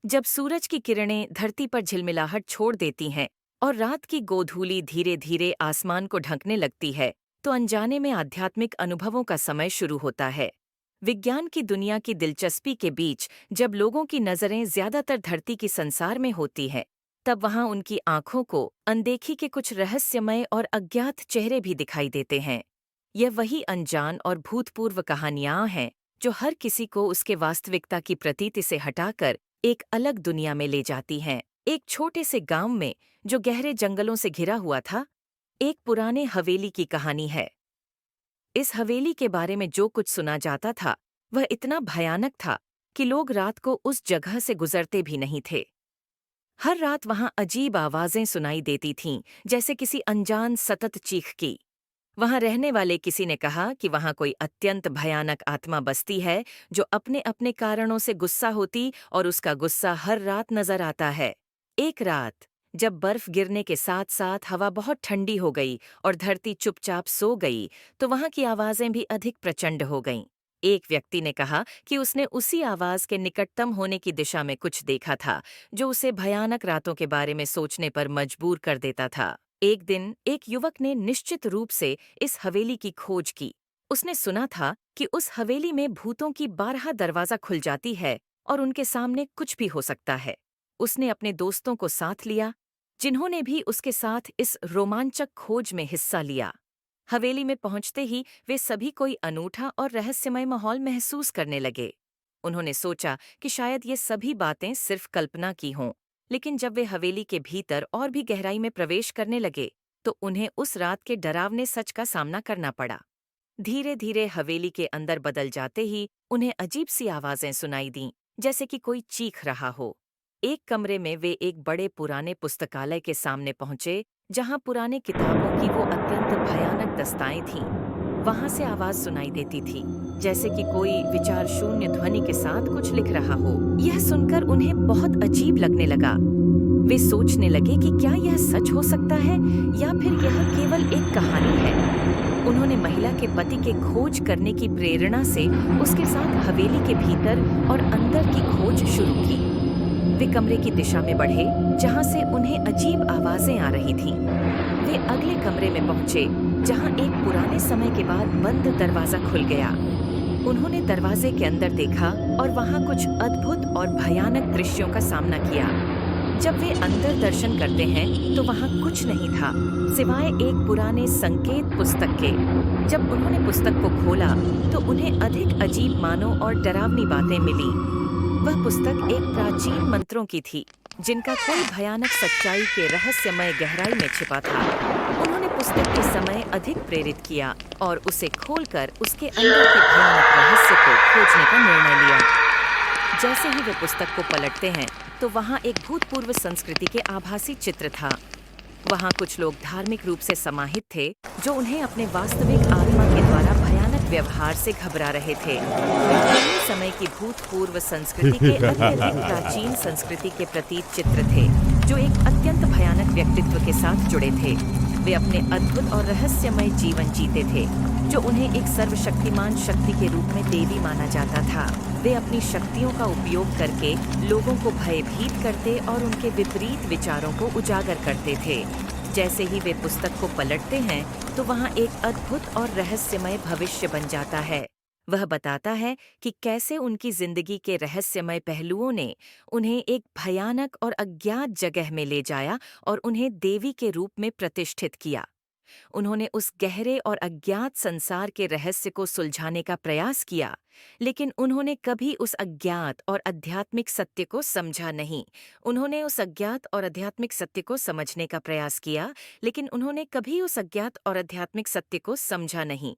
जब सूरज की किरणें धरती पर झिलमिलाहट छोड़ देती हैं और रात की गोधूली धीरे धीरे आसमान को ढकने लगती है, तो अनजाने में आध्यात्मिक अनुभवों का समय शुरू होता है। विज्ञान की दुनिया की दिलचस्पी के बीच जब लोगों की नजरें ज्यादातर धरती की संसार में होती हैं, तब वहां उनकी आंखों को अनदेखी के कुछ रहस्यमय और अज्ञात चेहरे भी दिखाई देते हैं। यह वही अनजान और भूतपूर्व कहानियां हैं जो हर किसी को उसके वास्तविकता की प्रतीति से हटाकर एक अलग दुनिया में ले जाती हैं। एक छोटे से गांव में जो गहरे जंगलों से घिरा हुआ था, एक पुराने हवेली की कहानी है। इस हवेली के बारे में जो कुछ सुना जाता था वह इतना भयानक था कि लोग रात को उस जगह से गुजरते भी नहीं थे। हर रात वहां अजीब आवाजें सुनाई देती थीं, जैसे किसी अनजान सतत चीख की। वहां रहने वाले किसी ने कहा कि वहां कोई अत्यंत भयानक आत्मा बसती है जो अपने अपने कारणों से गुस्सा होती और उसका गुस्सा हर रात नजर आता है। एक रात जब बर्फ गिरने के साथ साथ हवा बहुत ठंडी हो गई और धरती चुपचाप सो गई, तो वहां की आवाजें भी अधिक प्रचंड हो गईं। एक व्यक्ति ने कहा कि उसने उसी आवाज के निकटतम होने की दिशा में कुछ देखा था, जो उसे भयानक रातों के बारे में सोचने पर मजबूर कर देता था। एक दिन एक युवक ने निश्चित रूप से इस हवेली की खोज की। उसने सुना था कि उस हवेली में भूतों की 12 दरवाजा खुल जाती है और उनके सामने कुछ भी हो सकता है। उसने अपने दोस्तों को साथ लिया, जिन्होंने भी उसके साथ इस रोमांचक खोज में हिस्सा लिया। हवेली में पहुंचते ही वे सभी कोई अनूठा और रहस्यमय माहौल महसूस करने लगे। उन्होंने सोचा कि शायद ये सभी बातें सिर्फ कल्पना की हों, लेकिन जब वे हवेली के भीतर और भी गहराई में प्रवेश करने लगे, तो उन्हें उस रात के डरावने सच का सामना करना पड़ा। धीरे धीरे हवेली के अंदर बदल जाते ही उन्हें अजीब सी आवाजें सुनाई दीं, जैसे कि कोई चीख रहा हो। एक कमरे में वे एक बड़े पुराने पुस्तकालय के सामने पहुंचे, जहां पुराने किताबों की वो अत्यंत भयानक दस्ताएं थीं। वहां से आवाज सुनाई देती थी, जैसे कि कोई विचार शून्य ध्वनि के साथ कुछ लिख रहा हो। यह सुनकर उन्हें बहुत अजीब लगने लगा। वे सोचने लगे कि क्या यह सच हो सकता है या फिर यह केवल एक कहानी है। उन्होंने महिला के पति के खोज करने की प्रेरणा से उसके साथ हवेली के भीतर और अंदर की खोज शुरू की। वे कमरे की दिशा में बढ़े, जहां से उन्हें अजीब आवाजें आ रही थीं। वे अगले कमरे में पहुंचे, जहां एक पुराने समय के बाद बंद दरवाजा खुल गया। उन्होंने दरवाजे के अंदर देखा और वहां कुछ अद्भुत और भयानक दृश्यों का सामना किया। जब वे अंदर दर्शन करते हैं तो वहां कुछ नहीं था, सिवाय एक पुराने संकेत पुस्तक के। जब उन्होंने पुस्तक को खोला तो उन्हें अधिक अजीब मानों और डरावनी बातें मिली। वह पुस्तक एक प्राचीन मंत्रों की थी, जिनका कोई भयानक सच्चाई के रहस्यमय गहराई में छिपा था। उन्होंने पुस्तक के समय अधिक प्रेरित किया और उसे खोलकर उसके अंदर के भयानक रहस्य को खोजने का निर्णय लिया। जैसे ही वे पुस्तक को पलटते हैं, तो वहां एक भूतपूर्व संस्कृति के आभासी चित्र था। वहां कुछ लोग धार्मिक रूप से समाहित थे, जो उन्हें अपने वास्तविक आत्मा के द्वारा भयानक व्यवहार से घबरा रहे थे। वे पुराने समय की भूतपूर्व संस्कृति के अत्यधिक प्राचीन संस्कृति के प्रतीक चित्र थे, जो एक अत्यंत भयानक व्यक्तित्व के साथ जुड़े थे। वे अपने अद्भुत और रहस्यमय जीवन जीते थे, जो उन्हें एक सर्वशक्तिमान शक्ति के रूप में देवी माना जाता था। वे अपनी शक्तियों का उपयोग करके लोगों को भयभीत करते और उनके विपरीत विचारों को उजागर करते थे। जैसे ही वे पुस्तक को पलटते हैं, तो वहां एक अद्भुत और रहस्यमय भविष्य बन जाता है। वह बताता है कि कैसे उनकी जिंदगी के रहस्यमय पहलुओं ने उन्हें एक भयानक और अज्ञात जगह में ले जाया और उन्हें देवी के रूप में प्रतिष्ठित किया। उन्होंने उस गहरे और अज्ञात संसार के रहस्य को सुलझाने का प्रयास किया, लेकिन उन्होंने कभी उस अज्ञात और आध्यात्मिक सत्य को समझा नहीं। उन्होंने उस अज्ञात और आध्यात्मिक सत्य को समझने का प्रयास किया, लेकिन उन्होंने कभी उस अज्ञात और आध्यात्मिक सत्य को समझा नहीं।